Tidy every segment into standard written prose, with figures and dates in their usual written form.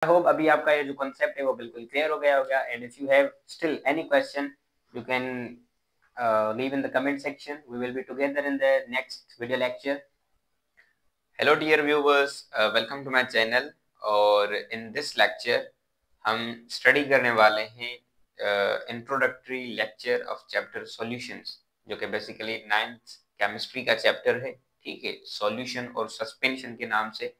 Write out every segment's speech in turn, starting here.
I hope अभी आपका ये जो कॉन्सेप्ट है वो बिल्कुल क्लियर हो गया होगा and if you have still any question you can leave in the comment section. We will be together in the next video lecture. Hello dear viewers, welcome to my channel. और in this lecture हम study करने वाले हैं introductory lecture of chapter solutions, जो कि basically 9th chemistry का chapter है। ठीक है, सॉल्यूशन और सस्पेंशन के नाम से,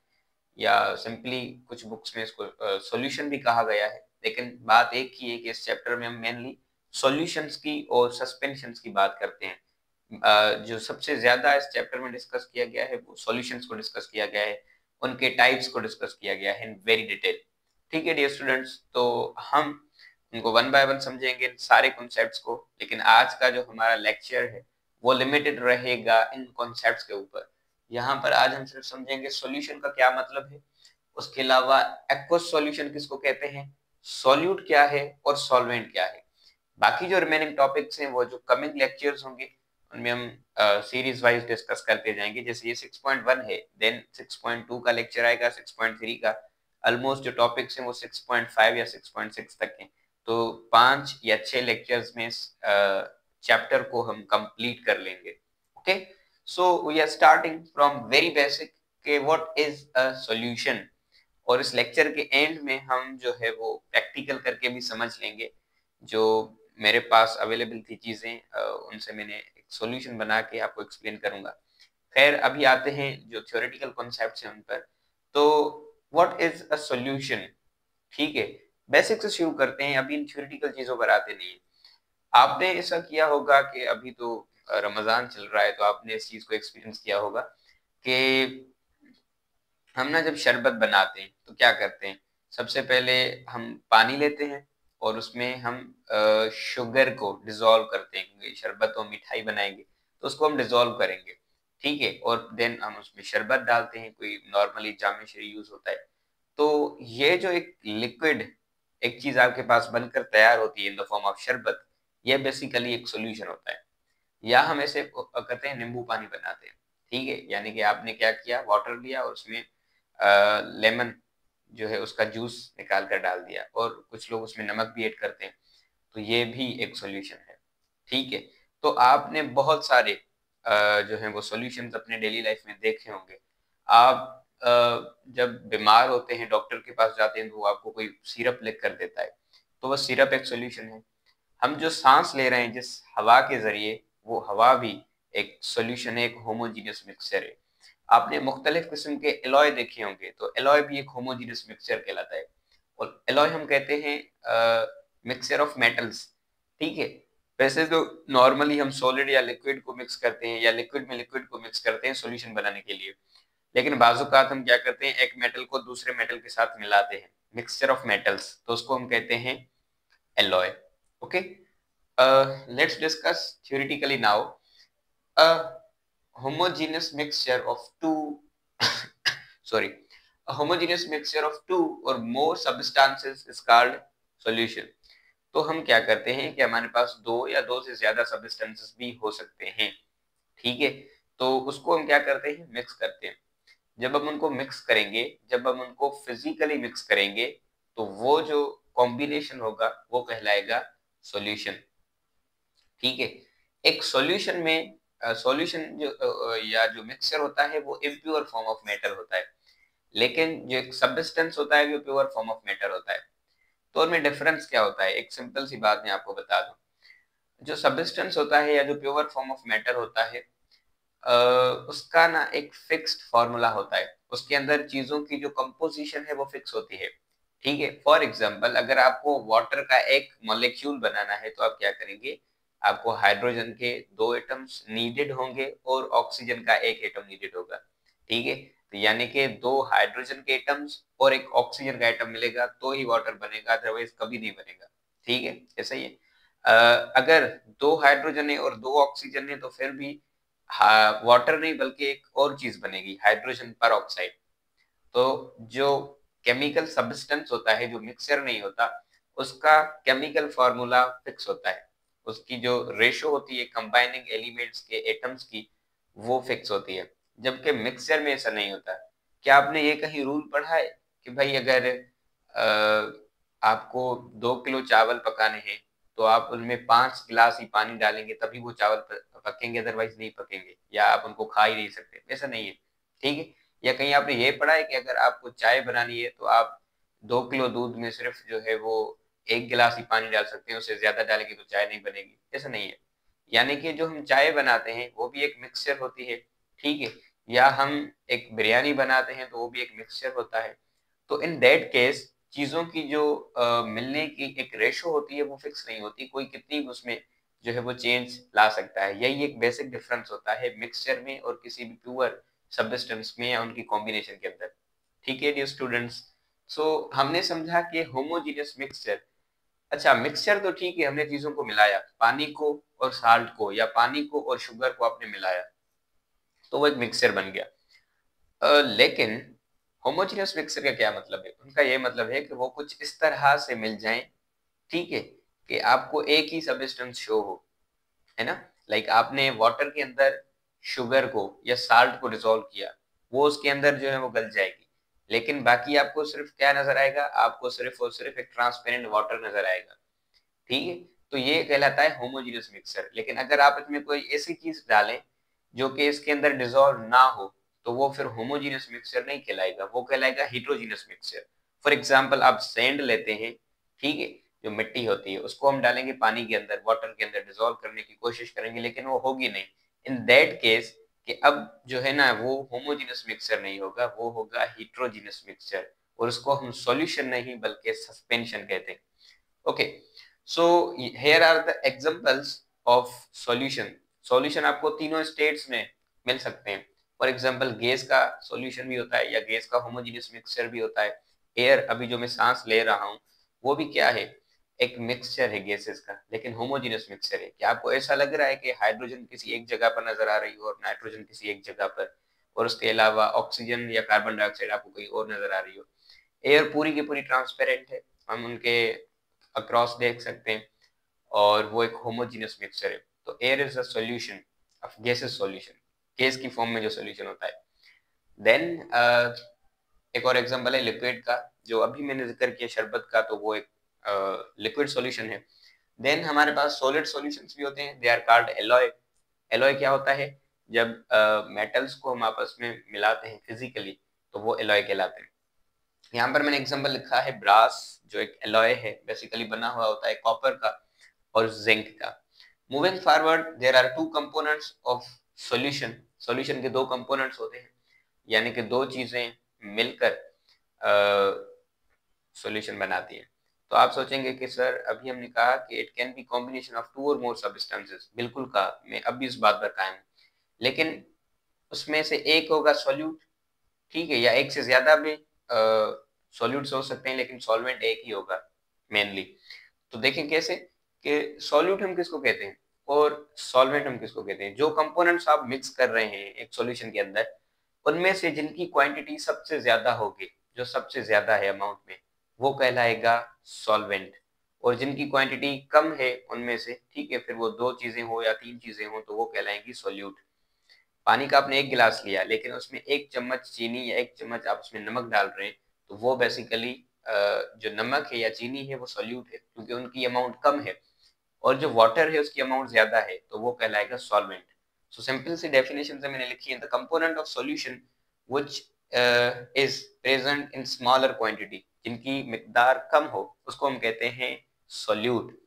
या सिंपली कुछ बुक्स में इसको सॉल्यूशन भी कहा गया है, लेकिन बात एक ही है कि इस चैप्टर में हम मेनली सॉल्यूशंस की और सस्पेंशंस की बात करते हैं। जो सबसे ज्यादा इस चैप्टर में डिस्कस किया गया है वो सॉल्यूशंस को डिस्कस किया गया है, उनके टाइप्स को डिस्कस किया गया है इन वेरी डिटेल। ठीक है डियर स्टूडेंट्स, तो हम उनको वन बाय वन समझेंगे सारे कॉन्सेप्ट्स को, लेकिन आज का जो हमारा लेक्चर है वो लिमिटेड रहेगा इन कॉन्सेप्ट्स के ऊपर। यहाँ पर आज हम सिर्फ समझेंगे सॉल्यूशन का क्या मतलब है, उसके अलावा एक्वस सॉल्यूशन किसको कहते हैं, सॉल्यूट क्या है और सॉल्वेंट क्या है। बाकी जो रिमेनिंग टॉपिक्स हैं वो जो कमिंग लेक्चर्स होंगे उनमें हम सीरीज वाइज डिस्कस करते जाएंगे। जैसे ये 6.1 है, देन 6.2 का लेक्चर आएगा, 6.3 का। ऑलमोस्ट जो टॉपिक्स हैं वो 6.5 या 6.6 तक हैं, तो 5 या 6 लेक्चर्स में चैप्टर को हम कंप्लीट कर लेंगे। Okay, so we are starting from very basic के व्हाट इज अ सॉल्यूशन, और इस लेक्चर के एंड में हम जो है वो प्रैक्टिकल करके भी समझ लेंगे। जो मेरे पास अवेलेबल थी चीजें, उनसे मैंने एक सॉल्यूशन बना के आपको एक्सप्लेन करूंगा। खैर, अभी आते हैं जो थ्योरेटिकल कॉन्सेप्ट्स हैं उन पर। तो व्हाट इज अ सॉल्यूशन, ठीक है, बेसिक से शुरू करते हैं, अभी इन थ्योरेटिकल चीजों पर आते नहीं है। आपने ऐसा किया होगा कि अभी तो रमजान चल रहा है, तो आपने इस चीज को एक्सपीरियंस किया होगा कि हम ना जब शरबत बनाते हैं तो क्या करते हैं, सबसे पहले हम पानी लेते हैं और उसमें हम शुगर को डिसॉल्व करते हैं, क्योंकि शरबत तो मिठाई बनाएंगे तो उसको हम डिसॉल्व करेंगे। ठीक है, और देन हम उसमें शरबत डालते हैं, कोई नॉर्मली जामेश्री यूज होता है। तो ये जो एक लिक्विड एक चीज आपके पास बनकर तैयार होती है इन द फॉर्म ऑफ शरबत, ये बेसिकली एक सोल्यूशन होता है। या हम ऐसे करते हैं, नींबू पानी बनाते हैं। ठीक है, यानी कि आपने क्या किया, वाटर लिया और उसमें लेमन जो है उसका जूस निकाल कर डाल दिया, और कुछ लोग उसमें नमक भी ऐड करते हैं, तो ये भी एक सॉल्यूशन है। ठीक है, तो आपने बहुत सारे जो है वो सॉल्यूशंस अपने डेली लाइफ में देखे होंगे। आप जब बीमार होते हैं डॉक्टर के पास जाते हैं तो वो आपको कोई सिरप लिख कर देता है, तो वो सिरप एक सॉल्यूशन है। हम जो सांस ले रहे हैं जिस हवा के जरिए, वो हवा भी एक सॉल्यूशन है, एक होमोजीनियस मिक्सचर है। आपने मुख्तलिफ किस्म के एलॉय देखे होंगे, तो एलॉय भी एक होमोजीनियस मिक्सचर कहलाता है। और एलॉय हम कहते हैं मिक्सचर ऑफ मेटल्स। ठीक है, वैसे तो नॉर्मली हम सॉलिड या लिक्विड को मिक्स करते हैं, या लिक्विड में लिक्विड को मिक्स करते हैं सॉल्यूशन बनाने के लिए, लेकिन बाजुकात हम क्या करते हैं, एक मेटल को दूसरे मेटल के साथ मिलाते हैं, मिक्सचर ऑफ मेटल्स, तो उसको हम कहते हैं alloy. Okay, let's discuss theoretically now. A homogeneous mixture of two sorry, a homogeneous mixture of two or more substances is called solution. तो हम क्या करते हैं कि हमारे पास दो या दो से ज्यादा सब्सटेंसेस भी हो सकते हैं। ठीक है, तो उसको हम क्या करते हैं, मिक्स करते हैं। जब हम उनको मिक्स करेंगे, जब हम उनको फिजिकली मिक्स करेंगे, तो वो जो कॉम्बिनेशन होगा वो कहलाएगा सॉल्यूशन। ठीक है, एक सॉल्यूशन में सॉल्यूशन जो या जो मिक्सचर होता है वो इम्प्योर फॉर्म ऑफ मैटर होता है, लेकिन जो एक सब्सटेंस होता है वो प्योर फॉर्म ऑफ मैटर होता है। तो उनमें डिफरेंस क्या होता है, एक सिंपल सी बात मैं आपको बता दूं। जो सब्सटेंस होता है या जो प्योर फॉर्म ऑफ मैटर होता है, उसका ना एक फिक्स्ड फॉर्मूला होता है, उसके अंदर चीजों की जो कंपोजिशन है वो फिक्स होती है। ठीक है, फॉर एग्जांपल अगर आपको वाटर का एक मॉलिक्यूल बनाना है तो आप क्या करेंगे, आपको हाइड्रोजन के दो एटम्स नीडेड होंगे और ऑक्सीजन का एक एटम नीडेड होगा। ठीक है, तो यानी कि दो हाइड्रोजन के एटम्स और एक ऑक्सीजन का एटम मिलेगा तो ही वाटर बनेगा, अदरवाइज कभी नहीं बनेगा। ठीक है, ऐसा ही है। अगर दो हाइड्रोजन है और दो ऑक्सीजन है तो फिर भी वाटर नहीं बल्कि एक और चीज बनेगी, हाइड्रोजन पर ऑक्साइड। तो जो केमिकल सब्सटेंस होता है, जो मिक्सचर नहीं होता, उसका केमिकल फार्मूला फिक्स होता है, उसकी जो रेशो होती है कंबाइनिंग एलिमेंट्स के एटम्स की, वो फिक्स होती है। जबकि मिक्सचर में ऐसा नहीं होता। क्या आपने ये कहीं रूल पढ़ा है कि भाई अगर आपको 2 किलो चावल पकाने हैं तो आप उनमें 5 गिलास ही पानी डालेंगे तभी वो चावल पकेंगे, अदरवाइज नहीं पकेंगे, या आप उनको खा ही नहीं सकते, ऐसा नहीं है। ठीक है। या कहीं आपने ये पढ़ा है कि अगर आपको चाय बनानी है तो आप 2 किलो दूध में सिर्फ जो है वो 1 गिलास ही पानी डाल सकते हैं, उससे ज्यादा डालेंगे तो चाय नहीं बनेगी, ऐसा नहीं है। यानी कि जो हम चाय बनाते हैं वो भी एक मिक्सचर होती है। ठीक है। या हम एक बिरयानी बनाते हैं तो वो भी एक मिक्सचर होता है। तो इन दैट केस चीजों की जो मिलने की एक रेशो होती है वो फिक्स नहीं होती, कोई कितनी उसमें जो है वो चेंज ला सकता है। यही एक बेसिक डिफरेंस होता है मिक्सचर में और किसी भी प्योर सब्सटेंस में या उनकी कॉम्बिनेशन के अंदर। ठीक है डियर स्टूडेंट्स। सो हमने समझा कि होमोजीनियस मिक्सचर, अच्छा मिक्सचर तो ठीक है, हमने चीजों को मिलाया, पानी को और साल्ट को या पानी को और शुगर को आपने मिलाया तो वो एक मिक्सचर बन गया। लेकिन होमोजेनियस मिक्सचर का क्या मतलब है? उनका ये मतलब है कि वो कुछ इस तरह से मिल जाएं, ठीक है, कि आपको एक ही सब्सटेंस शो हो, है ना। लाइक आपने वाटर के अंदर शुगर को या साल्ट को डिसॉल्व किया, वो उसके अंदर जो है वो गल जाएगी, लेकिन बाकी आपको सिर्फ क्या नजर आएगा? आपको सिर्फ और सिर्फ एक ट्रांसपेरेंट वाटर नजर आएगा। ठीक है। तो ये कहलाता है होमोजेनियस मिक्सचर। लेकिन अगर आप इसमें कोई ऐसी चीज डालें जो कि इसके अंदर डिसॉल्व ना हो तो वो फिर होमोजेनियस मिक्सचर नहीं कहलाएगा, वो कहलाएगा हेटेरोजेनियस मिक्सचर। फॉर एग्जांपल आप सैंड लेते हैं, ठीक है, जो मिट्टी होती है उसको हम डालेंगे पानी के अंदर, वाटर के अंदर डिसॉल्व करने की कोशिश करेंगे लेकिन वो होगी नहीं। इन दैट केस कि अब जो है ना वो होमोजेनियस मिक्सचर नहीं होगा, वो होगा हेटेरोजेनियस मिक्सचर, और उसको हम सॉल्यूशन नहीं बल्कि सस्पेंशन कहते हैं। Okay. So here are the examples of solution. Solution आपको तीनों स्टेट्स में मिल सकते हैं। फॉर एग्जांपल गैस का सॉल्यूशन भी होता है या गैस का होमोजेनियस मिक्सचर भी होता है। एयर, अभी जो मैं सांस ले रहा हूँ वो भी क्या है? एक मिक्सचर है गैसेस का, लेकिन होमोजेनियस मिक्सचर है। क्या आपको ऐसा लग रहा है कि हाइड्रोजन किसी एक जगह पर नजर आ रही हो और नाइट्रोजन किसी एक जगह पर, और उसके अलावा ऑक्सीजन या कार्बन डाइऑक्साइड आपको कहीं और नजर आ रही हो? एयर पूरी की पूरी ट्रांसपेरेंट है, हम उनके अक्रॉस देख सकते हैं, और वो एक होमोजेनियस मिक्सचर है। तो air is a solution of gases solution, gas की फॉर्म में जो सॉल्यूशन होता है। देन एक और एग्जांपल है लिक्विड का, जो अभी मैंने जिक्र किया शरबत का, तो वो एक लिक्विड सॉल्यूशन है। देन हमारे पास सॉलिड सॉल्यूशंस भी होते हैं, they are called alloy. Alloy क्या होता है? जब मेटल्स को हम आपस में मिलाते हैं फिजिकली तो वो एलॉय कहलाते हैं। यहाँ पर मैंने एग्जांपल लिखा है ब्रास, जो एक एलॉय है, बेसिकली बना हुआ होता है कॉपर का और जिंक का। Moving forward there are two components of solution. Solution के दो कंपोनेंट्स होते हैं, यानी कि दो चीजें मिलकर सॉल्यूशन बनाती है। तो आप सोचेंगे कि सर अभी हमने कहा कि it can be combination of two or more substances, बिल्कुल कहा, मैं अब भी इस बात पर कायम हूं। लेकिन उसमें से एक होगा सॉल्यूट, ठीक है, या एक से ज्यादा भी सॉल्यूट्स हो सकते हैं, लेकिन सॉल्वेंट एक ही होगा मेनली। तो देखें कैसे कि सॉल्यूट हम किसको कहते हैं और सॉल्वेंट हम किसको कहते हैं? जो कंपोनेंट्स आप मिक्स कर रहे हैं एक सॉल्यूशन के अंदर, उनमें से जिनकी क्वांटिटी सबसे ज्यादा होगी, जो सबसे ज्यादा है अमाउंट में, वो कहलाएगा सॉल्वेंट। और जिनकी क्वांटिटी कम है उनमें से, ठीक है, फिर वो दो चीजें हो या तीन चीजें हो, तो वो कहलाएंगी सॉल्यूट। पानी का आपने एक गिलास लिया लेकिन उसमें एक चम्मच चीनी या एक चम्मच आप उसमें नमक डाल रहे हैं, तो वो बेसिकली जो नमक है या चीनी है वो सॉल्यूट है, क्योंकि उनकी अमाउंट कम है, और जो वाटर है उसकी अमाउंट ज्यादा है, तो वो कहलाएगा सॉल्वेंट। सो सिंपल सी डेफिनेशन से मैंने लिखी है, the component of solution which is present in smaller quantity, जिनकी मिकदार कम हो उसको हम कहते हैं सॉल्यूट।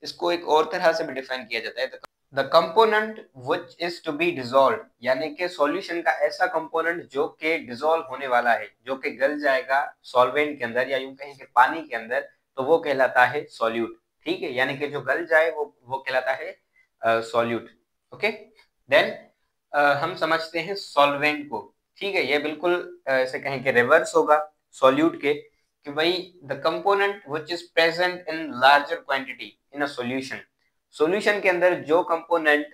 इसको एक और तरह से भी डिफाइन किया जाता है, the component which is to be dissolve, यानी कि सॉल्यूशन का ऐसा कंपोनेंट जो कि डिजोल्व होने वाला है, जो कि गल जाएगा सॉल्वेंट के अंदर या यूं कहें कि पानी के अंदर, तो वो कहलाता है सॉल्यूट। ठीक है, यानी कि जो गल जाए वो कहलाता है सॉल्यूट। ओके। देन हम समझते हैं सॉल्वेंट को। ठीक है, ये बिल्कुल ऐसे कहें कि रिवर्स होगा सॉल्यूट के, कि भाई the component which is present in larger quantity in a solution. Solution के अंदर जो कंपोनेंट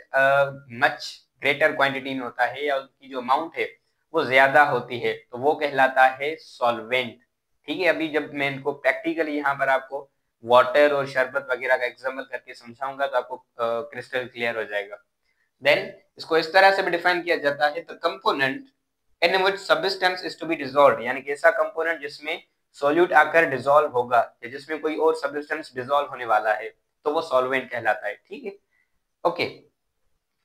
मच ग्रेटर क्वांटिटी में होता है या उसकी जो अमाउंट है वो ज्यादा होती है, तो वो कहलाता है सॉल्वेंट। ठीक है, अभी जब मैं इनको प्रैक्टिकली यहाँ पर आपको वाटर और शरबत वगैरह का एग्जांपल करके समझाऊंगा तो आपको क्रिस्टल क्लियर हो जाएगा। देन इसको इस तरह से भी डिफाइन किया जाता है, the component in which substance is to be dissolved, यानी कि ऐसा कंपोनेंट जिसमें सॉल्यूट आकर डिसॉल्व होगा या जिसमें कोई और सब्सटेंस डिसॉल्व होने वाला है तो वो सॉल्वेंट कहलाता है। ठीक है, okay,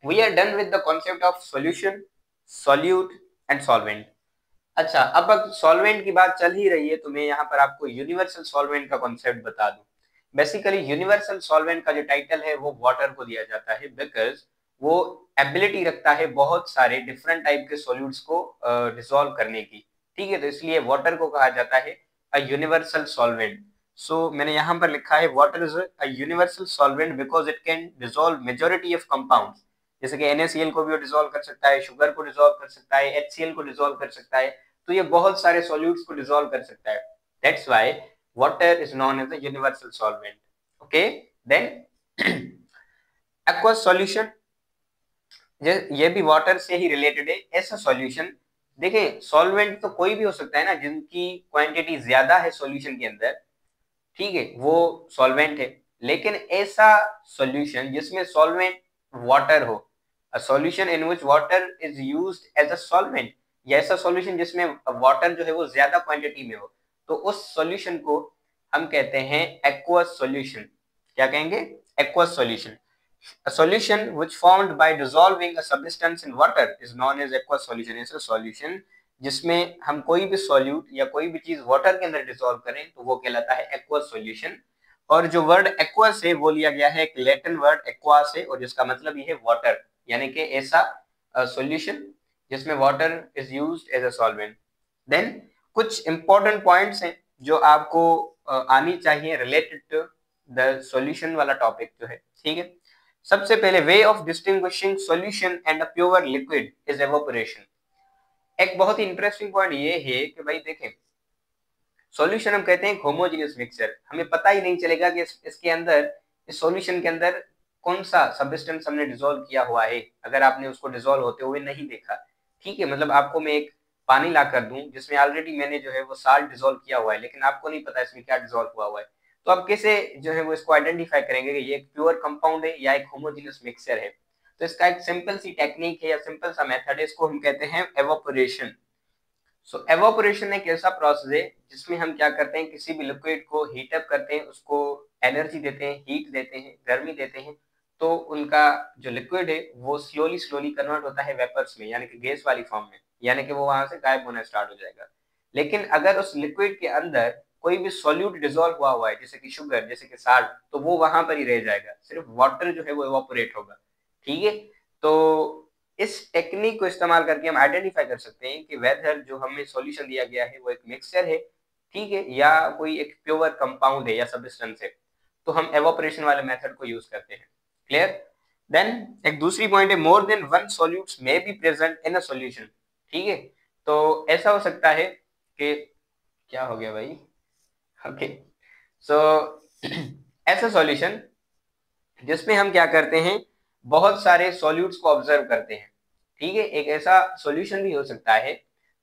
we are done with the concept of solution, solute and solvent. अच्छा, अब सॉल्वेंट की बात चल ही रही है तो मैं यहाँ पर आपको यूनिवर्सल सॉल्वेंट का कॉन्सेप्ट बता दूं। बेसिकली यूनिवर्सल सॉल्वेंट का जो टाइटल है वो वाटर को दिया जाता है, बिकॉज वो एबिलिटी रखता है बहुत सारे डिफरेंट टाइप के सॉल्यूट्स को डिसॉल्व करने की। ठीक है, तो इसलिए वाटर को कहा जाता है अ यूनिवर्सल सॉल्वेंट। सो मैंने यहाँ पर लिखा है water is a universal solvent because it can dissolve majority of compounds. जैसे कि NaCl को भी डिसॉल्व कर सकता है, शुगर को डिसॉल्व कर सकता है, HCl को डिसॉल्व कर सकता है, तो ये बहुत सारे सॉल्यूट्स को डिसॉल्व कर सकता है। That's why water is known as a universal solvent. Okay, then aqueous solution, ये भी वाटर से ही रिलेटेड है। ऐसा सॉल्यूशन, देखिए सॉल्वेंट तो कोई भी हो सकता है ना जिनकी क्वांटिटी ज्यादा है सॉल्यूशन के अंदर, ठीक है, वो सॉल्वेंट है। लेकिन ऐसा सॉल्यूशन जिसमें सॉल्वेंट वाटर हो, a solution in which water is used as a solvent, या ऐसा सॉल्यूशन जिसमें वाटर जो है वो ज्यादा क्वांटिटी में हो, तो उस सॉल्यूशन को हम कहते हैं एक्वस सॉल्यूशन। क्या कहेंगे? Aqueous solution. A solution which formed by dissolving a substance in water is known as aqueous solution। ऐसा सॉल्यूशन जिसमें हम कोई भी सॉल्यूट या कोई भी चीज वाटर के अंदर डिसॉल्व करें तो वो कहलाता है एक्वस सॉल्यूशन। और जो वर्ड एक्वस है वो लिया गया है एक लैटिन वर्ड एक्वा से, और जिसका मतलब ये है वाटर, यानी कि ऐसा सॉल्यूशन जिसमें water is used as a solvent. Then कुछ इंपॉर्टेंट पॉइंट्स हैं जो आपको आनी चाहिए रिलेटेड टू द सॉल्यूशन वाला टॉपिक जो है। ठीक है, सबसे पहले way of distinguishing solution and a pure liquid is evaporation. एक बहुत ही इंटरेस्टिंग पॉइंट ये है कि भाई देखें, सॉल्यूशन हम कहते हैं होमोजेनियस मिक्सचर, हमें पता ही नहीं चलेगा कि इसके अंदर, इस सॉल्यूशन के अंदर कौन सा सब्सटेंस हमने डिसॉल्व किया हुआ है, अगर आपने उसको डिसॉल्व होते हुए नहीं देखा। ठीक है, मतलब आपको मैं एक पानी ला कर दूं जिसमें ऑलरेडी मैंने जो है वो साल्ट डिसॉल्व किया हुआ है, लेकिन आपको नहीं पता इसमें क्या डिसॉल्व हुआ है, तो आप कैसे जो है वो इसको आइडेंटिफाई करेंगे कि ये एक प्योर कंपाउंड है या एक होमोजेनियस मिक्सचर है? तो इसका एक सिंपल सी टेक्निक है या सिंपल सा मेथड है, इसको हम कहते हैं एवोपरेशन। सो एवोपरेशन एक ऐसा प्रोसेस है जिसमें हम क्या करते हैं, किसी भी लिक्विड को हीट अप करते हैं, उसको एनर्जी देते हैं, हीट देते हैं, गर्मी देते हैं, तो उनका जो लिक्विड है वो स्लोली स्लोली कन्वर्ट होता है वेपर्स में, यानी कि गैस वाली फॉर्म में, यानी कि वो वहां से गायब होना स्टार्ट हो जाएगा। लेकिन अगर उस लिक्विड के अंदर कोई भी सॉल्यूट डिसॉल्व हुआ है, जैसे कि शुगर, जैसे कि साल्ट, तो वो वहां पर ही रह जाएगा, सिर्फ वाटर जो है वो एवोपरेट होगा। ठीक है, तो इस टेक्निक को इस्तेमाल करके हम आइडेंटिफाई कर सकते हैं कि वेदर जो हमें सॉल्यूशन दिया गया है वो एक मिक्सचर है, ठीक है, या कोई एक प्योर कंपाउंड है या सब्सटेंस है, तो हम एवोपरेशन वाले मेथड को यूज करते हैं। क्लियर? देन एक दूसरी पॉइंट है, more than one solutes may be present in a solution. ठीक है, तो ऐसा हो सकता है कि, क्या हो गया भाई, ओके, सो ऐसा सॉल्यूशन जिसमें हम क्या करते हैं, बहुत सारे सॉल्यूट्स को ऑब्जर्व करते हैं। ठीक है, एक ऐसा सॉल्यूशन भी हो सकता है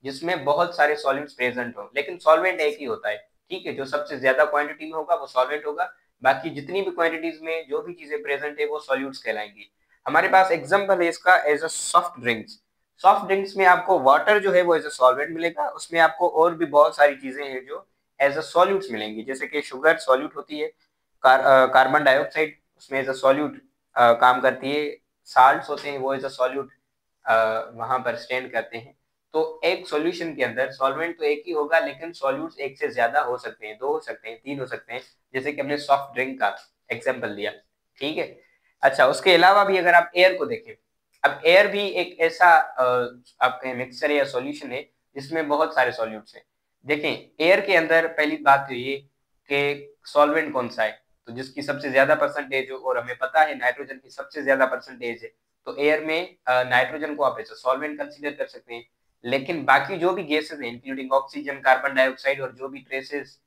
जिसमें बहुत सारे सॉल्यूट्स प्रेजेंट हो, लेकिन सॉल्वेंट एक ही होता है। ठीक है, जो सबसे ज्यादा क्वांटिटी में होगा वो सॉल्वेंट होगा, बाकी जितनी भी क्वांटिटीज में जो भी चीजें प्रेजेंट है वो सॉल्यूट्स कहलाएंगी। हमारे पास एग्जांपल है इसका as a soft drinks. Soft drinks में आपको वाटर जो है वो एज अ सॉल्वेंट मिलेगा, उसमें आपको और भी बहुत सारी चीजें हैं जो एज अ सॉल्यूट्स मिलेंगी, जैसे कि शुगर सॉल्यूट होती है, कार्बन डाइऑक्साइड उसमें एज अ सॉल्यूट काम करती है, साल्ट्स होते हैं वो एज अ सॉल्यूट वहां पर स्टैंड करते हैं। तो एक सॉल्यूशन के अंदर सॉल्वेंट तो एक ही होगा, लेकिन सॉल्यूट्स एक से ज्यादा हो सकते हैं, 2 हो सकते हैं, 3 हो सकते हैं, जैसे कि हमने सॉफ्ट ड्रिंक का एग्जांपल दिया। ठीक है, अच्छा, उसके अलावा भी अगर आप एयर को देखें, अब एयर भी एक ऐसा आपके मिक्सचर या सॉल्यूशन है जिसमें बहुत सारे सॉल्यूट्स हैं। देखें, एयर के अंदर पहली बात तो ये कि सॉल्वेंट कौन सा है, तो जिसकी सबसे ज्यादा परसेंटेज हो, और हमें पता है नाइट्रोजन की सबसे ज्यादा परसेंटेज है, तो एयर में नाइट्रोजन को आप ऐसा सॉल्वेंट कंसीडर कर सकते हैं। लेकिन बाकी जो भी गैसेस हैं, इंक्लूडिंग ऑक्सीजन, कार्बन डाइऑक्साइड, और जो भी ट्रेसेस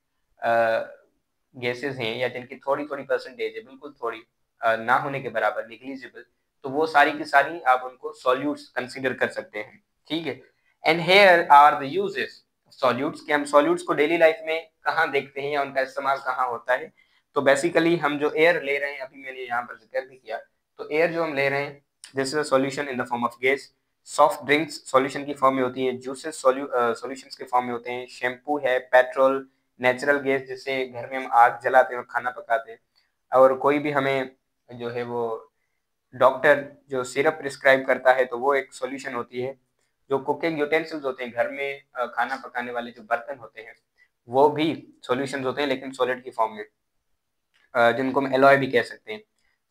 गैसेस हैं या जिनकी थोड़ी थोड़ी परसेंटेज है, बिल्कुल थोड़ी ना होने के बराबर, निग्लिजिबल, तो वो सारी की सारी आप उनको सॉल्यूट्स कंसीडर कर सकते हैं। ठीक है, and here are the uses solutes, के हम सॉल्यूट्स को डेली लाइफ में कहाँ देखते हैं या उनका इस्तेमाल कहाँ होता है। तो बेसिकली हम जो एयर ले रहे हैं, अभी मैंने यहाँ पर जिक्र भी किया, तो एयर जो हम ले रहे हैं, this is a solution in the form of gas. Soft drinks solution की फॉर्म में होती है, जूसेस सॉल्यूशंस के फॉर्म में होते हैं, शैम्पू है, पेट्रोल, नेचुरल गैस जिससे घर में हम आग जलाते हैं और खाना पकाते हैं, और कोई भी हमें जो है वो डॉक्टर जो सिरप प्रिस्क्राइब करता है तो वो एक सॉल्यूशन होती है। जो कुकिंग यूटेंसिल्स होते हैं घर में खाना पकाने वाले जो बर्तन होते हैं वो भी सॉल्यूशंस होते हैं, लेकिन सॉलिड की फॉर्म में, जिनको हम एलॉय भी कह सकते हैं।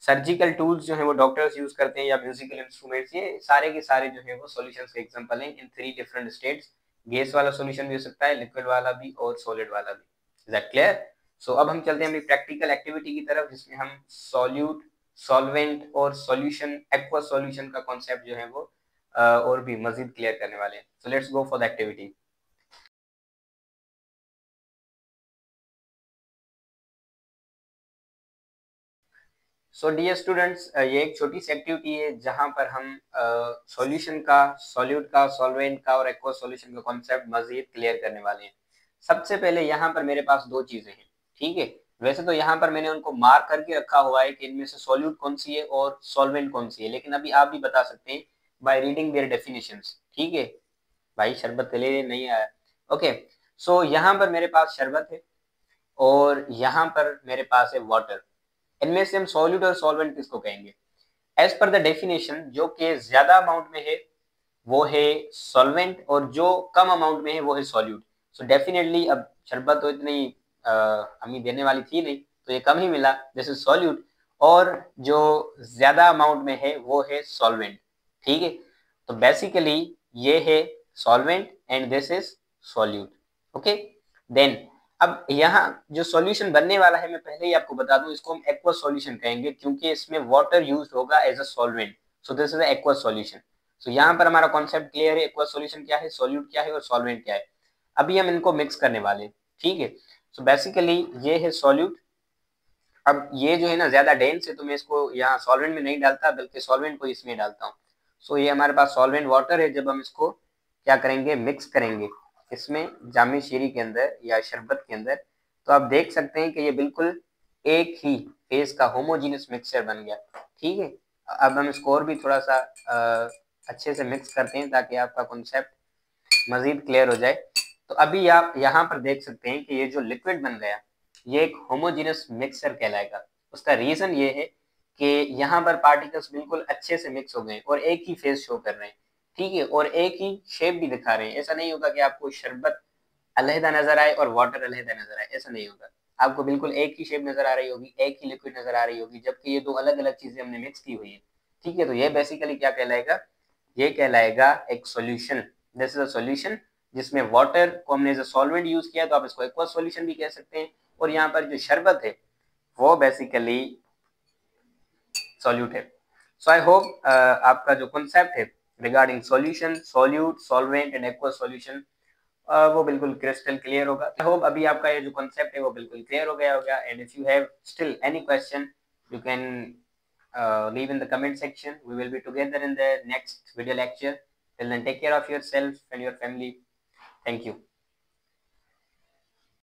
सर्जिकल टूल्स जो है वो डॉक्टर्स यूज करते हैं, या म्यूजिकल इंस्ट्रूमेंट्स, ये सारे के सारे जो है वो सॉल्यूशंस के एग्जांपल हैं इन 3 डिफरेंट स्टेट्स। गैस वाला सॉल्यूशन भी हो सकता है, लिक्विड वाला भी और सॉलिड वाला भी। Is that clear? सो अब हम चलते हैं अपनी प्रैक्टिकल एक्टिविटी की तरफ, जिसमें हम सॉल्यूट, सॉल्वेंट और सॉल्यूशन, एक्वा सॉल्यूशन का कॉन्सेप्ट जो है वो और भी मजीद क्लियर करने वाले हैं। So let's go for the activity. So dear students, ये एक छोटी सी एक्टिविटी है जहां पर हम सॉल्यूशन का, सॉल्यूट का, सॉल्वेंट का और एक्वा सॉल्यूशन का कॉन्सेप्ट मजीद क्लियर करने वाले हैं। सबसे पहले यहाँ पर मेरे पास दो चीजें हैं, ठीक है। वैसे तो यहाँ पर मैंने उनको मार्क करके रखा हुआ है कि इनमें से सॉल्यूट कौन सी है और सॉल्वेंट कौन सी है, लेकिन अभी आप भी बता सकते हैं बाय रीडिंग देयर डेफिनेशंस, ठीक है। भाई शरबत के लिए नहीं आया। ओके, सो यहाँ पर मेरे पास शरबत है और यहाँ पर मेरे पास है वाटर। इनमें से हम सॉल्यूट और सॉल्वेंट किसको कहेंगे? एज पर द डेफिनेशन, जो कि ज्यादा अमाउंट में है वो है सॉल्वेंट, और जो कम अमाउंट में है वो है सॉल्यूट। सो डेफिनेटली अब शरबत तो इतनी हमें देने वाली थी नहीं, तो ये कम ही मिला, जैसे सॉल्यूट, और जो ज्यादा अमाउंट में है वो है सॉल्वेंट, ठीक है। तो बेसिकली ये है solvent and this is solute. Okay, then अब यहाँ जो सॉल्यूशन बनने वाला है, मैं पहले ही आपको बता दूं, इसको हम एक्वा सॉल्यूशन कहेंगे क्योंकि इसमें वाटर यूज होगा as a solvent. So this is aqua solution. So यहाँ पर हमारा कॉन्सेप्ट क्लियर है, एक्वा सॉल्यूशन क्या है, सॉल्यूट क्या है और सॉल्वेंट क्या है। अभी हम इनको मिक्स करने वाले हैं, ठीक है। सो बेसिकली ये है सॉल्यूट। अब ये जो है ना ज्यादा डेंस है, तो मैं इसको यहाँ सॉल्वेंट में नहीं डालता, बल्कि सॉल्वेंट को इसमें डालता हूँ। सो ये हमारे पास सॉल्वेंट वाटर है। जब हम इसको क्या करेंगे, मिक्स करेंगे इसमें जामी शीरी के अंदर या शरबत के अंदर, तो आप देख सकते हैं कि ये बिल्कुल एक ही फेस का होमोजीनियस मिक्सचर बन गया, ठीक है। अब हम इसको और भी थोड़ा सा अच्छे से मिक्स करते हैं ताकि आपका कॉन्सेप्ट मजीद क्लियर हो जाए। तो अभी आप यहाँ पर देख सकते हैं कि ये जो लिक्विड बन गया, ये एक होमोजीनियस मिक्सचर कहलाएगा। उसका रीजन ये है कि यहाँ पर पार्टिकल्स बिल्कुल अच्छे से मिक्स हो गए और एक ही फेस शो कर रहे हैं, ठीक है, और एक ही शेप भी दिखा रहे हैं। ऐसा नहीं होगा कि आपको शरबत अलहदा नजर आए और वाटर अलहदा नजर आए, ऐसा नहीं होगा। आपको बिल्कुल एक ही शेप नजर आ रही होगी, एक ही लिक्विड नजर आ रही होगी, जबकि ये दो अलग अलग चीजें हमने मिक्स की हुई है, ठीक है। तो ये बेसिकली क्या कहलाएगा, ये कहलाएगा एक solution. This is a solution जिसमें वाटर को हमने एज अ सॉल्वेंट यूज किया, तो आप इसको एक्वा सॉल्यूशन भी कह सकते हैं। और यहाँ पर जो शरबत है वो बेसिकली सॉल्यूट है। सो आई होप आपका जो कॉन्सेप्ट है regarding solution, solute, solvent and aqua solution वो बिल्कुल क्रिस्टल क्लियर होगा। आई होप अभी आपका ये जो कॉन्सेप्ट है वो बिल्कुल क्लियर हो गया होगा। And if you have still any question, you can leave in the comment section. We will be together in the next video lecture. Till then, take care of yourself and your family. Thank you.